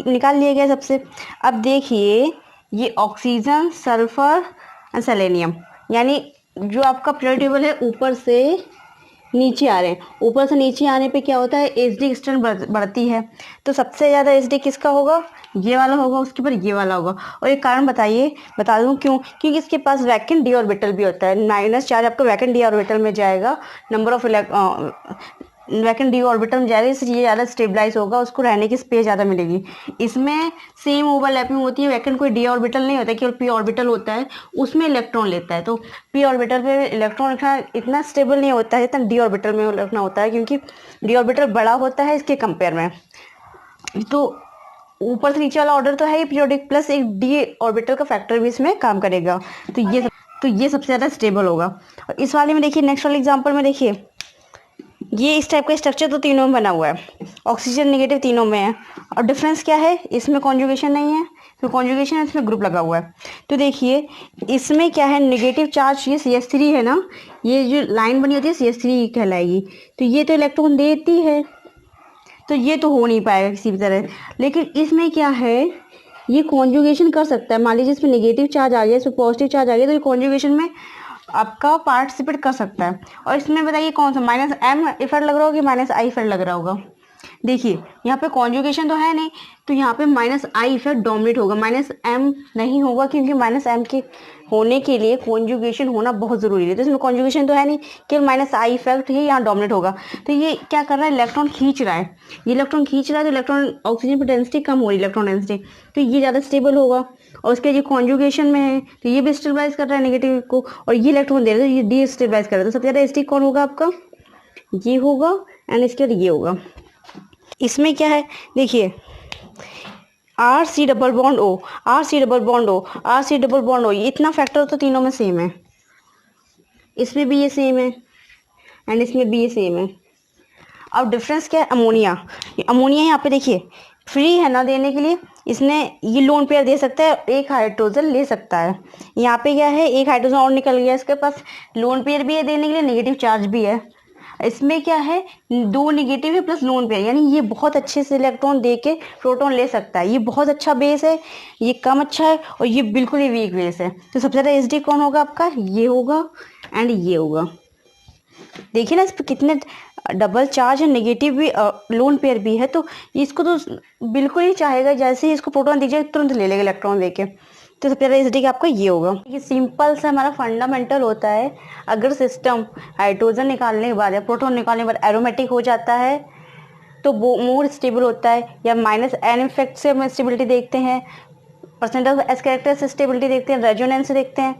निकाल लिया गया सबसे। अब देखिए ये ऑक्सीजन, सल्फर एंड सेलेनियम, यानी जो आपका पीरियोडिक टेबल है ऊपर से नीचे आ रहे हैं। ऊपर से नीचे आने पे क्या होता है? एसिडिक स्ट्रेंथ बढ़ती है। तो सबसे ज़्यादा एसिडिक किसका होगा? ये वाला होगा, उसके ऊपर ये वाला होगा। और एक कारण बता दूं क्यों? क्योंकि इसके पास वैकेंट डी ऑर्बिटल भी होता है। माइनस चार्ज आपको वैकेंट डी ऑर्बिटल में जाएगा, number of vacant D orbital में जाएगा, इसलिए ये ज़्यादा स्टेबलाइज होगा, उसको रहने की स्पेस ज़्यादा मिलेगी। इसमें सेम ओवरलैपिंग होती है, वैकेंट कोई डी ऑर्बिटल नहीं होता, केवल पी ऑर्बिटल होता है, उसमें इलेक्ट्रॉन लेता है। तो पी ऑर्बिटल पे इलेक्ट्रॉन रखना इतना स्टेबल नहीं होता है जितना डी ऑर्बिटल में रखना होता है, क्योंकि डी ऑर्बिटल बड़ा होता है इसके कंपेयर में। तो ऊपर से नीचे वाला ऑर्डर तो है ही पीरियोडिक, प्लस एक डी ऑर्बिटल का फैक्टर भी इसमें काम करेगा। तो ये सबसे ज़्यादा स्टेबल होगा। और इस वाले में देखिए, नेक्स्ट वाले एग्जाम्पल में देखिए, ये इस टाइप का स्ट्रक्चर तो तीनों में बना हुआ है, ऑक्सीजन नेगेटिव तीनों में है। और डिफरेंस क्या है? इसमें कॉन्जुगेशन नहीं है, तो कॉन्जुगेशन है, इसमें ग्रुप लगा हुआ है। तो देखिए इसमें क्या है, नेगेटिव चार्ज ये CH3 है ना, ये जो लाइन बनी होती है CH3 कहलाएगी। तो ये तो इलेक्ट्रॉन देती है, तो ये तो हो नहीं पाएगा किसी भी तरह। लेकिन इसमें क्या है, ये कॉन्जुगेशन कर सकता है। मान लीजिए इसमें नेगेटिव चार्ज आ गया, इसमें पॉजिटिव चार्ज आ गया, तो ये कॉन्जुगेशन में आपका पार्टिसिपेट कर सकता है। और इसमें बताइए कौन सा -M इफेक्ट लग रहा होगा कि -I इफेक्ट लग रहा होगा? देखिए यहाँ पे कॉन्जुगेशन तो है नहीं, तो यहाँ पे -I इफेक्ट डोमिनेट होगा, -M नहीं होगा, क्योंकि -M के होने के लिए कॉन्जुगेशन होना बहुत ज़रूरी है। तो इसमें कॉन्जुगेशन तो है नहीं, केवल -I इफेक्ट ही यहाँ डोमिनेट होगा। तो ये क्या कर रहा है, इलेक्ट्रॉन खींच रहा है, ये इलेक्ट्रॉन खींच रहा है, तो इलेक्ट्रॉन ऑक्सीजन पर डेंसिटी कम हो रही है, इलेक्ट्रॉन डेंसिटी, तो ये ज़्यादा स्टेबल होगा। और उसके जो कॉन्जुगेशन में है तो ये भी स्टेबलाइज कर रहा है नेगेटिव को, और ये इलेक्ट्रॉन दे रहा है, ये डी स्टेबलाइज कर रहा है। तो सबसे ज़्यादा एसिडिक कौन होगा आपका? ये होगा, एंड इसके बाद ये होगा। इसमें क्या है देखिए, R C double bond O, R C double bond O, R C double bond O, ये इतना फैक्टर तो तीनों में सेम है। इसमें भी ये सेम है एंड इसमें भी ये सेम है। अब डिफरेंस क्या है? अमोनिया। अमोनिया यहाँ पे देखिए फ्री है ना देने के लिए, इसने ये लोन पेयर दे सकता है, एक हाइड्रोजन ले सकता है। यहाँ पे क्या है, एक हाइड्रोजन और निकल गया, इसके पास लोन पेयर भी है देने के लिए, नेगेटिव चार्ज भी है। इसमें क्या है, 2 नेगेटिव है प्लस लोन पेयर, यानी ये बहुत अच्छे से इलेक्ट्रॉन दे के प्रोटॉन ले सकता है। ये बहुत अच्छा बेस है, ये कम अच्छा है, और ये बिल्कुल ही वीक बेस है। तो सबसे ज़्यादा एच डी कौन होगा आपका? ये होगा एंड ये होगा। देखिए ना इस पर कितने डबल चार्ज है, नेगेटिव भी लोन पेयर भी है, तो इसको तो बिल्कुल ही चाहेगा, जैसे ही इसको प्रोटॉन दीजिए तुरंत ले लेगा इलेक्ट्रॉन देके। तो सबसे ज़्यादा एसिडिक आपका ये होगा। ये सिंपल सा हमारा फंडामेंटल होता है। अगर सिस्टम हाइड्रोजन निकालने के बाद या प्रोटॉन निकालने के बाद एरोमेटिक हो जाता है तो वो मोर स्टेबल होता है, या माइनस एन इफेक्ट से हम स्टेबिलिटी देखते हैं, परसेंट ऑफ एस कैरेक्टर से स्टेबिलिटी देखते हैं, रेजोनेंस से देखते हैं।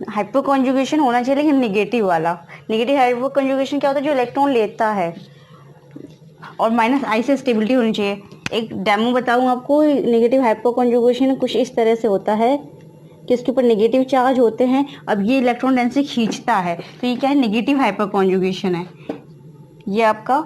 हाइपर कॉन्जुगेशन होना चाहिए लेकिन नेगेटिव वाला। नेगेटिव हाइपर कॉन्जुगेशन क्या होता है? जो इलेक्ट्रॉन लेता है, और माइनस आई से स्टेबिलिटी होनी चाहिए। एक डेमो बताऊँ आपको, नेगेटिव हाइपर कॉन्जुगेशन कुछ इस तरह से होता है कि इसके ऊपर नेगेटिव चार्ज होते हैं। अब ये इलेक्ट्रॉन डेंसिटी खींचता है, तो ये क्या है? नेगेटिव हाइपर कॉन्जुगेशन है। ये आपका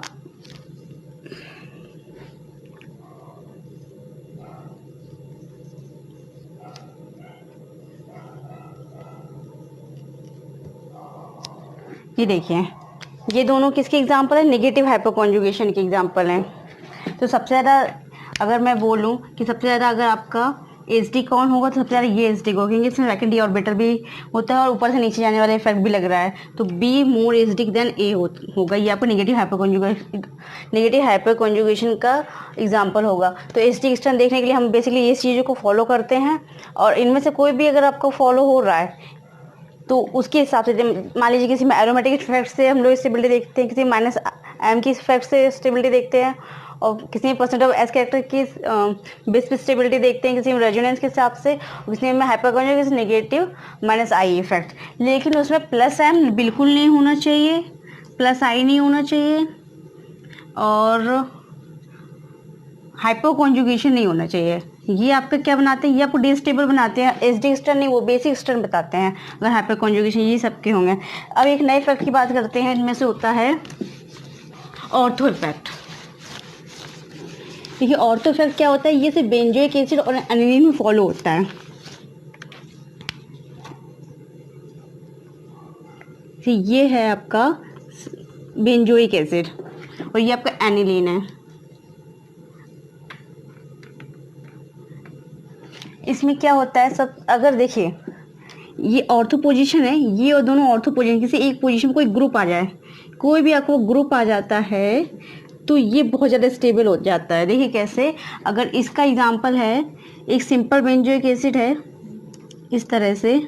ये देखिए, ये दोनों किसके एग्जाम्पल है? नेगेटिव हाइपर कॉन्जुगेशन के एग्जाम्पल हैं। तो सबसे ज़्यादा अगर मैं बोलूँ कि सबसे ज़्यादा अगर आपका एच डी कौन होगा, तो सबसे ज़्यादा ये एच डी होगा, क्योंकि इसमें वैकेंट डी ऑर्बिटल भी होता है और ऊपर से नीचे जाने वाला इफेक्ट भी लग रहा है। तो B more H D than A होगा। ये आपको नेगेटिव हाइपर कॉन्जुगेशन का एग्जाम्पल होगा। तो एच डी एक्सटर्न देखने के लिए हम बेसिकली ये चीज़ों को फॉलो करते हैं, और इनमें से कोई भी अगर आपको फॉलो हो रहा है तो उसके हिसाब से, मान लीजिए किसी में एरोमेटिक इफेक्ट से हम लोग स्टेबिलिटी देखते हैं, किसी में माइनस एम की इफेक्ट से स्टेबिलिटी देखते हैं, और किसी में परसेंट ऑफ एस कैरेक्टर की बेस पे स्टेबिलिटी देखते हैं, किसी में रेजोनेंस के हिसाब से, किसी में hyper conjugation negative minus I effect. लेकिन उसमें प्लस एम बिल्कुल नहीं होना चाहिए, प्लस आई नहीं होना चाहिए, और हाइपर कॉन्जुगेशन नहीं होना चाहिए। ये आपका क्या बनाते हैं? ये आपको डिस्टेबल बनाते हैं। एच डी एक्सटर्न नहीं, वो बेसिक एक्सटर्न बताते हैं अगर हाइपर कॉन्जुगेशन, ये सबके होंगे। अब एक नए इफेक्ट की बात करते हैं, इनमें से होता है ऑर्थो इफेक्ट। देखिए ऑर्थो इफेक्ट क्या होता है? ये सिर्फ बेंजोइक एसिड और एनिलीन में फॉलो होता है। तो ये है आपका बेंजोइक एसिड और ये आपका एनिलीन है। इसमें क्या होता है सब, अगर देखिए ये ऑर्थो पोजीशन है, ये और दोनों ऑर्थो पोजीशन, किसी एक पोजीशन कोई ग्रुप आ जाए, कोई भी आपको ग्रुप आ जाता है तो ये बहुत ज़्यादा स्टेबल हो जाता है। देखिए कैसे, अगर इसका एग्जांपल है, एक सिंपल बेंजोइक एसिड है इस तरह से,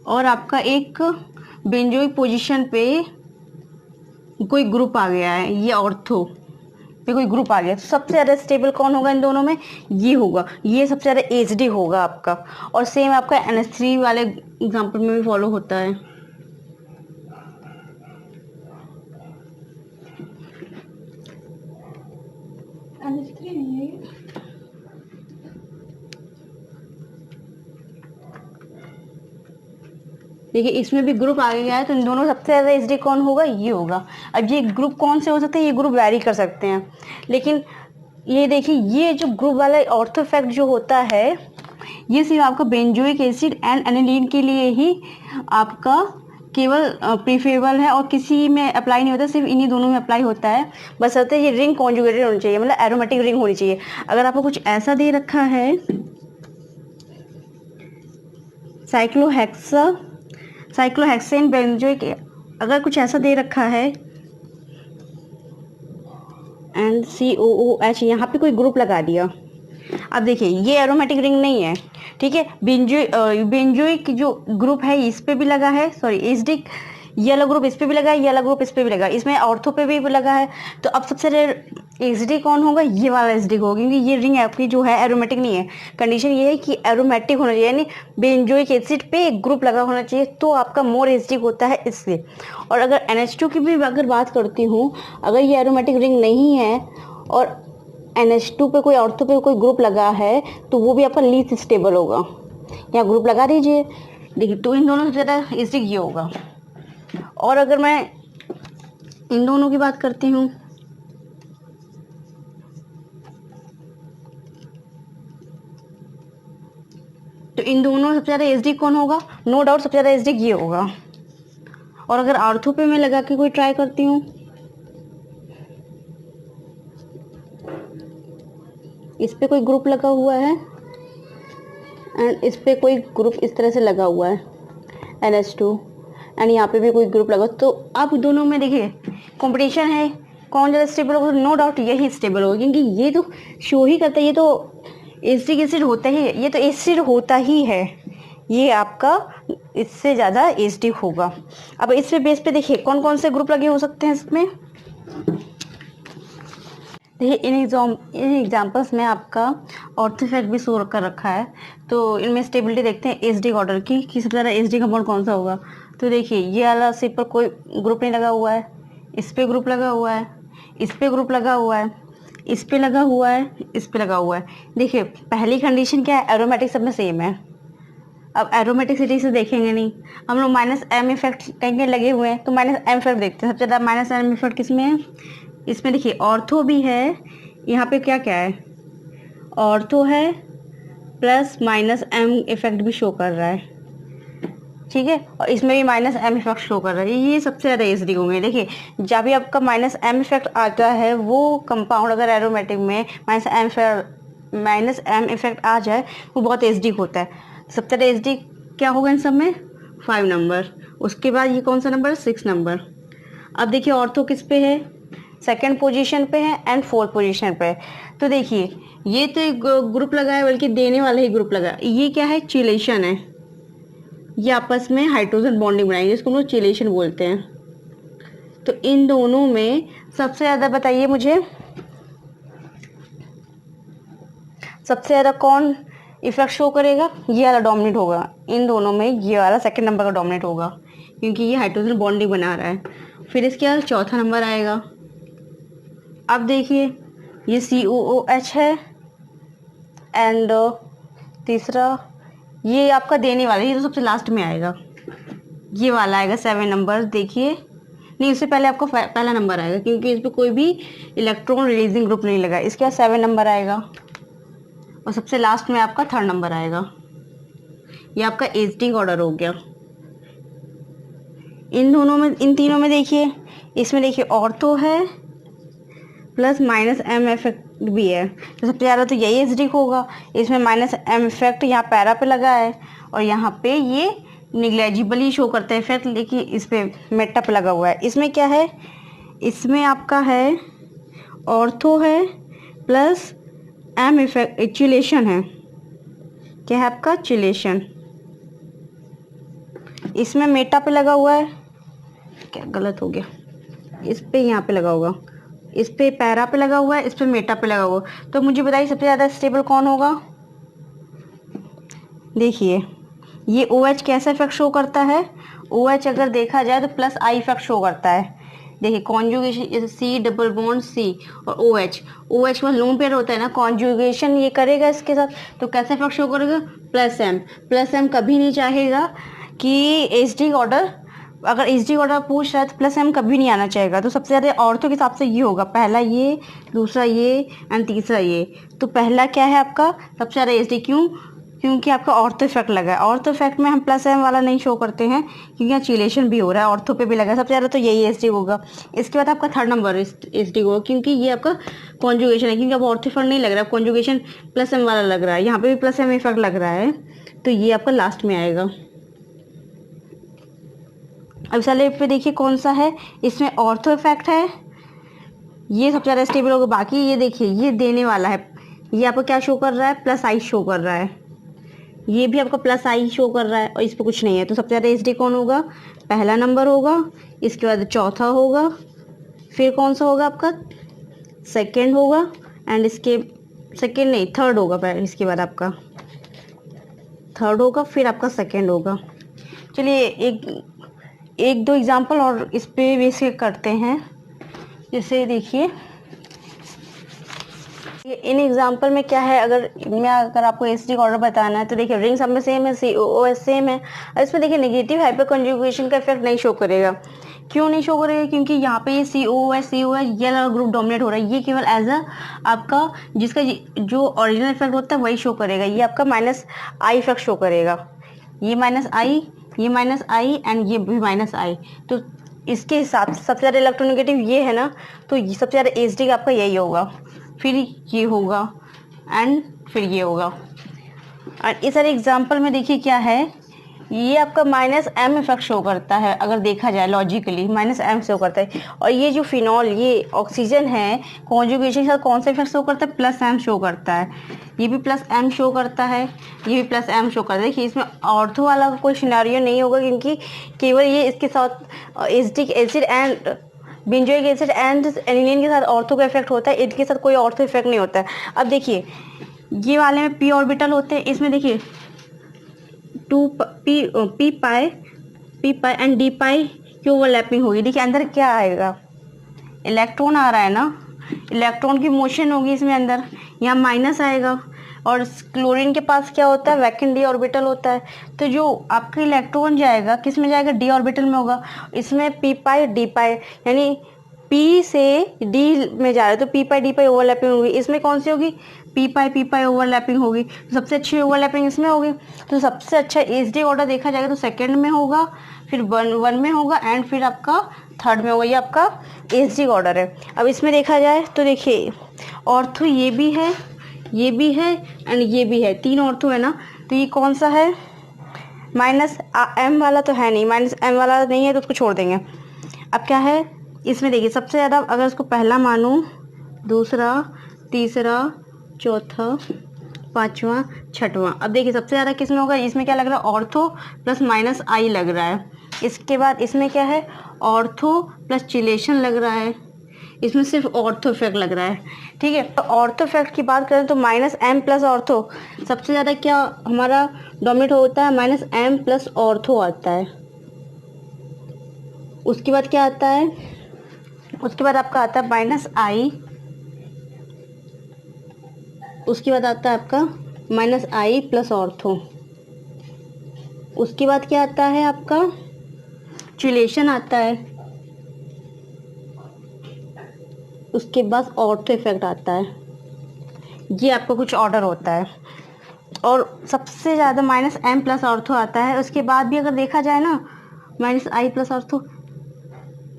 और आपका एक बेंजोइक पोजीशन पे कोई ग्रुप आ गया है, ये ऑर्थो पे कोई ग्रुप आ गया, तो सबसे ज़्यादा स्टेबल कौन होगा इन दोनों में? ये होगा, ये सबसे ज़्यादा एच डी होगा आपका। और सेम आपका NH3 वाले एग्जांपल में भी फॉलो होता है। NH3 नहीं है, देखिए इसमें भी ग्रुप आ गया है, तो इन दोनों सबसे ज़्यादा एच डी कौन होगा? ये होगा। अब ये ग्रुप कौन से हो सकते हैं? ये ग्रुप वैरी कर सकते हैं, लेकिन ये देखिए ये जो ग्रुप वाला ऑर्थो इफेक्ट जो होता है, ये सिर्फ आपका बेंजोइक एसिड एंड एनिलीन के लिए ही आपका केवल प्रीफरेबल है, और किसी में अप्लाई नहीं होता, सिर्फ इन्हीं दोनों में अप्लाई होता है। बस होता है ये रिंग कॉन्जुगेटेड होनी चाहिए, मतलब एरोमेटिक रिंग होनी चाहिए। अगर आपको कुछ ऐसा दे रखा है, साइक्लोहेक्सेन बेंजोइक, अगर कुछ ऐसा दे रखा है एंड COOH, यहाँ पे कोई ग्रुप लगा दिया, अब देखिए ये एरोमेटिक रिंग नहीं है, ठीक है। बेंजोइक जो ग्रुप है इस पे भी लगा है, सॉरी एसिडिक ये वाला ग्रुप इस पे भी लगा है, ये वाला ग्रुप इस पे भी लगा है, इसमें ऑर्थो पे भी लगा है। तो अब सबसे एसिडी कौन होगा, ये वाला एसिडिक होगा, क्योंकि ये रिंग आपकी जो है एरोमेटिक नहीं है। कंडीशन ये है कि एरोमेटिक होना चाहिए, यानी बेंजोइक एसिड पे एक ग्रुप लगा होना चाहिए, तो आपका मोर एसिडिक होता है इससे। और अगर NH2 की भी अगर बात करती हूँ, अगर ये एरोमेटिक रिंग नहीं है और NH2 पे कोई ऑर्थो पे कोई ग्रुप लगा है, तो वो भी आपका लीस्ट स्टेबल होगा। यहाँ ग्रुप लगा दीजिए, देखिए, तो इन दोनों से ज़्यादा एसिडिक ये होगा। और अगर मैं इन दोनों की बात करती हूँ, तो इन दोनों सबसे ज़्यादा एसिडिक कौन होगा, नो डाउट सबसे ज़्यादा एसिडिक ये होगा। और अगर आर्थो पे मैं लगा के कोई ट्राई करती हूँ, इस पे कोई ग्रुप लगा हुआ है एंड इस पे कोई ग्रुप इस तरह से लगा हुआ है NH2, एंड यहाँ पे भी कोई ग्रुप लगा, तो आप दोनों में देखिए कंपटीशन है, कौन ज़्यादा स्टेबल होगा, नो डाउट यही स्टेबल होगा, क्योंकि ये तो शो ही करता है, ये तो एसिडिक एसिड होता ही है, ये तो एसिड होता ही है, ये आपका इससे ज़्यादा एसिडिक होगा। अब इस पे बेस पे देखिए कौन कौन से ग्रुप लगे हो सकते हैं इसमें। देखिए इन एग्जाम्पल्स में आपका ऑर्थो इफेक्ट भी शो कर रखा है, तो इनमें स्टेबिलिटी देखते हैं एसिडिक ऑर्डर की कि सबसे ज़्यादा एसिडिक कंपाउंड कौन सा होगा। तो देखिए ये वाला सी पर कोई ग्रुप नहीं लगा हुआ है, इस पे ग्रुप लगा हुआ है, इस पे ग्रुप लगा हुआ है, इस पे लगा हुआ है, इस पे लगा हुआ है। देखिए पहली कंडीशन क्या है, एरोमेटिक सब में सेम है। अब एरोमेटिसिटी से देखेंगे नहीं, हम लोग -M इफेक्ट कहीं कहीं लगे हुए हैं, तो -M इफेक्ट देखते हैं। सबसे ज़्यादा -M इफेक्ट किसमें है, इसमें देखिए ऑर्थो भी है, यहाँ पे क्या क्या है, ऑर्थो है प्लस -M इफेक्ट भी शो कर रहा है, ठीक है, और इसमें भी -M इफेक्ट शो कर रहा है, ये सबसे ज़्यादा एसिडिक होंगे। देखिए जब भी आपका -M इफेक्ट आता है, वो कंपाउंड अगर एरोमेटिक में -M इफेक्ट आ जाए, वो बहुत एसिडिक होता है। सबसे ज़्यादा एसिडिक क्या होगा इन सब में, 5 नंबर, उसके बाद ये कौन सा नंबर, 6 नंबर। अब देखिए ऑर्थो किस पे है, सेकंड पोजीशन पे है एंड 4th पोजीशन पे है। तो देखिए ये तो एक ग्रुप लगा है, बल्कि देने वाला ही ग्रुप लगा है, ये क्या है, चिलेशन है, ये आपस में हाइड्रोजन बॉन्डिंग बनाएंगे, जिसको हम लोग चिलेशन बोलते हैं। तो इन दोनों में सबसे ज़्यादा बताइए मुझे, सबसे ज़्यादा कौन इफेक्ट शो करेगा, ये वाला डोमिनेट होगा, इन दोनों में ये वाला सेकंड नंबर का डोमिनेट होगा, क्योंकि ये हाइड्रोजन बॉन्डिंग बना रहा है। फिर इसके बाद चौथा नंबर आएगा। अब देखिए ये COOH है एंड तीसरा ये आपका देने वाला, ये तो सबसे लास्ट में आएगा, ये वाला आएगा 7 नंबर। देखिए नहीं, उससे पहले आपका पहला नंबर आएगा, क्योंकि इस पर कोई भी इलेक्ट्रॉन रिलीजिंग ग्रुप नहीं लगा। इसके बाद 7 नंबर आएगा और सबसे लास्ट में आपका 3rd नंबर आएगा। ये आपका एसिडिक ऑर्डर हो गया। इन दोनों में, इन तीनों में देखिए, इसमें देखिए ऑर्थो है प्लस -M इफेक्ट भी है, तो सबसे ज़्यादा तो यही एसिडिक होगा। इसमें -M इफेक्ट यहाँ पैरा पे लगा है और यहाँ पे ये निग्लेजिबली शो करता है इफेक्ट, लेकिन इस पे मेटा पे लगा हुआ है। इसमें क्या है, इसमें आपका है ऑर्थो है प्लस M इफेक्ट, चिलेशन है, क्या है आपका, चिलेशन। इसमें मेटा पे लगा हुआ है, क्या गलत हो गया, इस पे यहाँ पे लगा होगा, इस पे पैरा पे लगा हुआ है, इस पे मेटा पे लगा हुआ। तो मुझे बताइए सबसे ज़्यादा स्टेबल कौन होगा। देखिए ये OH कैसा इफेक्ट शो करता है, OH अगर देखा जाए तो +I इफेक्ट शो करता है। देखिए conjugation C double bond C और OH के बाद लोन पेयर होता है ना, कॉन्जुगेशन ये करेगा इसके साथ, तो कैसा इफेक्ट शो करेगा, +M कभी नहीं चाहेगा कि एसिडिक ऑर्डर, अगर एसिडिक ऑर्डर पूछ रहा है तो +M कभी नहीं आना चाहेगा। तो सबसे ज़्यादा ऑर्थो के हिसाब से ये होगा, पहला ये, दूसरा ये एंड तीसरा ये। तो पहला क्या है आपका सबसे ज़्यादा एसिडिक, क्यों, क्योंकि आपका ऑर्थो इफेक्ट लगा है। ऑर्थो इफेक्ट में हम +M वाला नहीं शो करते हैं, क्योंकि यहाँ चिलेशन भी हो रहा है, ऑर्थो पे भी लगा है, सबसे ज़्यादा तो यही एसिडिक होगा। इसके बाद आपका 3rd नंबर एसिडिक होगा, क्योंकि ये आपका कॉन्जुगेशन है, क्योंकि अब ऑर्थो इफेक्ट नहीं लग रहा है, कॉन्जुगेशन +M वाला लग रहा है, यहाँ पे भी +M इफेक्ट लग रहा है, तो ये आपका लास्ट में आएगा। अब साले पे देखिए कौन सा है, इसमें ऑर्थो इफेक्ट है, ये सबसे ज़्यादा स्टेबल होगा। बाकी ये देखिए ये देने वाला है, ये आपको क्या शो कर रहा है, +I शो कर रहा है, ये भी आपका +I शो कर रहा है और इस पर कुछ नहीं है। तो सबसे ज़्यादा एसिडिक कौन होगा, पहला नंबर होगा, इसके बाद चौथा होगा, फिर कौन सा होगा आपका सेकेंड होगा एंड इसके सेकेंड नहीं थर्ड होगा पहले, इसके बाद आपका थर्ड होगा, फिर आपका सेकेंड होगा। चलिए एक दो एग्जांपल और इस पे बेस करते हैं। जैसे देखिए इन एग्जांपल में क्या है, अगर आपको एसडी ऑर्डर बताना है तो देखिए रिंग सब में सेम है, COOS सेम है, और इसमें देखिए नेगेटिव हाइपर कंजुगेशन का इफेक्ट नहीं शो करेगा। क्यों नहीं शो करेगा? क्योंकि यहाँ पे ये COOS ये वाला ग्रुप डोमिनेट हो रहा है, ये केवल एज अ आपका जिसका जो ओरिजिनल इफेक्ट होता है वही शो करेगा, ये आपका -I इफेक्ट शो करेगा, ये -I, ये -I एंड ये भी -I। तो इसके हिसाब से सबसे ज़्यादा इलेक्ट्रोनेगेटिव ये है ना, तो सबसे ज़्यादा एसडी आपका यही होगा, फिर ये होगा एंड फिर ये होगा। और इस सारे एग्जांपल में देखिए क्या है, ये आपका -M इफेक्ट शो करता है, अगर देखा जाए लॉजिकली -M शो करता है। और ये जो फिनॉल ये ऑक्सीजन है कॉन्जुगेशन के साथ कौन सा इफेक्ट शो करता है? +M शो करता है। ये भी +M शो करता है, ये भी +M शो करता है। देखिए इसमें ऑर्थो वाला कोई सिनेरियो नहीं होगा, क्योंकि केवल ये इसके साथ acetic acid and benzoic acid and aniline के साथ ऑर्थो का इफेक्ट होता है, इनके साथ कोई ऑर्थो इफेक्ट नहीं होता है। अब देखिए ये वाले में p ऑर्बिटल होते हैं, इसमें देखिए 2p पाई एंड d पाई की ओवरलैपिंग होगी। देखिए अंदर क्या आएगा, इलेक्ट्रॉन आ रहा है ना, इलेक्ट्रॉन की मोशन होगी इसमें अंदर, यहाँ माइनस आएगा। और क्लोरीन के पास क्या होता है? वैकेंट d ऑर्बिटल होता है। तो जो आपका इलेक्ट्रॉन जाएगा किस में जाएगा? d ऑर्बिटल में होगा। इसमें p पाई d पाई यानी p से d में जा रहा है, तो p पाई d पाई ओवरलैपिंग होगी। इसमें कौन सी होगी? p पाई ओवरलैपिंग होगी। तो सबसे अच्छी ओवरलैपिंग इसमें होगी। तो सबसे अच्छा एसडी ऑर्डर देखा जाएगा तो सेकंड में होगा, फिर वन में होगा एंड फिर आपका थर्ड में होगा। ये आपका एसडी ऑर्डर है। अब इसमें देखा जाए तो देखिए ऑर्थो ये भी है, ये भी है एंड ये भी है, 3 ऑर्थो है ना। तो ये कौन सा है? -M वाला तो है नहीं, -M वाला नहीं है तो उसको छोड़ देंगे। अब क्या है इसमें देखिए सबसे ज़्यादा, अगर इसको पहला मानूं, दूसरा, तीसरा, चौथा, पांचवा, छठवां। अब देखिए सबसे ज़्यादा किस में होगा? इसमें क्या लग रहा है? ऑर्थो प्लस -I लग रहा है। इसके बाद इसमें क्या है? ऑर्थो प्लस चिलेशन लग रहा है। इसमें सिर्फ ऑर्थो इफेक्ट लग रहा है। ठीक है, तो ऑर्थो इफेक्ट की बात करें तो -M प्लस ऑर्थो सबसे ज़्यादा क्या हमारा डोमिनेट होता है? -M प्लस ऑर्थो आता है। उसके बाद क्या आता है? उसके बाद आपका आता है -I, उसके बाद आता है आपका -I प्लस ऑर्थो। उसके बाद क्या आता है आपका? चिलेशन आता है। उसके बाद ऑर्थो इफेक्ट आता है। ये आपका कुछ ऑर्डर होता है और सबसे ज़्यादा -M प्लस ऑर्थो आता है। उसके बाद भी अगर देखा जाए ना -I प्लस ऑर्थो,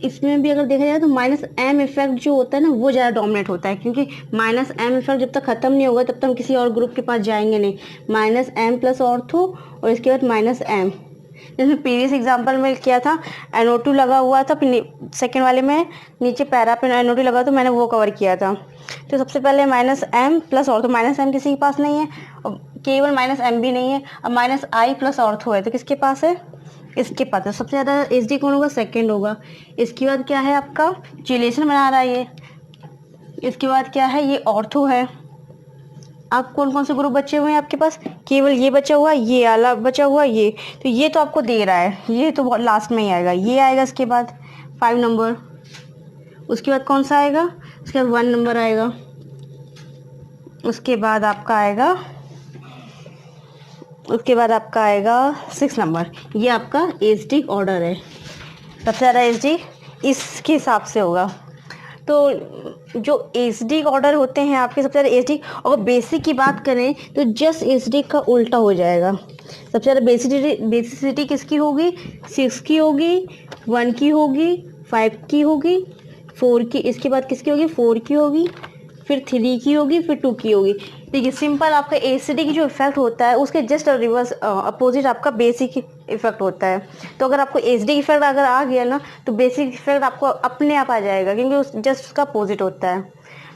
इसमें भी अगर देखा जाए तो -M इफेक्ट जो होता है ना वो ज़्यादा डोमिनेट होता है, क्योंकि -M इफेक्ट जब तक ख़त्म नहीं होगा तब तक हम किसी और ग्रुप के पास जाएंगे नहीं। -M प्लस ऑर्थो और इसके बाद -M। जैसे प्रीवियस एग्जांपल में किया था, NO2 लगा हुआ था, सेकेंड वाले में नीचे पैरा पे NO2 लगा, तो मैंने वो कवर किया था। तो सबसे पहले -M प्लस ऑर्थो, -M किसी के पास नहीं है और केवल -M भी नहीं है। अब -I प्लस ऑर्थो है तो किसके पास है? इसके पास है। सबसे ज़्यादा एसडी कौन होगा? सेकेंड होगा। इसके बाद क्या है आपका? चिलेशन बना रहा है ये। इसके बाद क्या है? ये ऑर्थो है। अब कौन कौन से ग्रुप बचे हुए हैं आपके पास? केवल ये बचा हुआ, ये वाला बचा हुआ, ये तो ये तो आपको दे रहा है, ये तो लास्ट में ही आएगा, ये आएगा। इसके बाद 5 नंबर। उसके बाद कौन सा आएगा? उसके बाद 1 नंबर आएगा। उसके बाद आपका आएगा 6 नंबर। ये आपका एसडी ऑर्डर है। सबसे ज़्यादा एसडी इसके हिसाब से होगा। तो जो एसडी ऑर्डर होते हैं आपके, सबसे ज़्यादा एसडी, और बेसिक की बात करें तो जस्ट एसडी का उल्टा हो जाएगा। सबसे ज़्यादा बेसिसिटी किसकी होगी? 6 की होगी, 1 की होगी, 5 की होगी, 4 की। इसके बाद किसकी होगी? 4 की होगी, फिर 3 की होगी, फिर 2 की होगी। देखिए सिंपल आपका एसिडी की जो इफेक्ट होता है उसके जस्ट रिवर्स अपोजिट आपका बेसिक इफेक्ट होता है। तो अगर आपको एसिडिक इफेक्ट अगर आ गया ना तो बेसिक इफेक्ट आपको अपने आप आ जाएगा, क्योंकि उस जस्ट उसका अपोजिट होता है।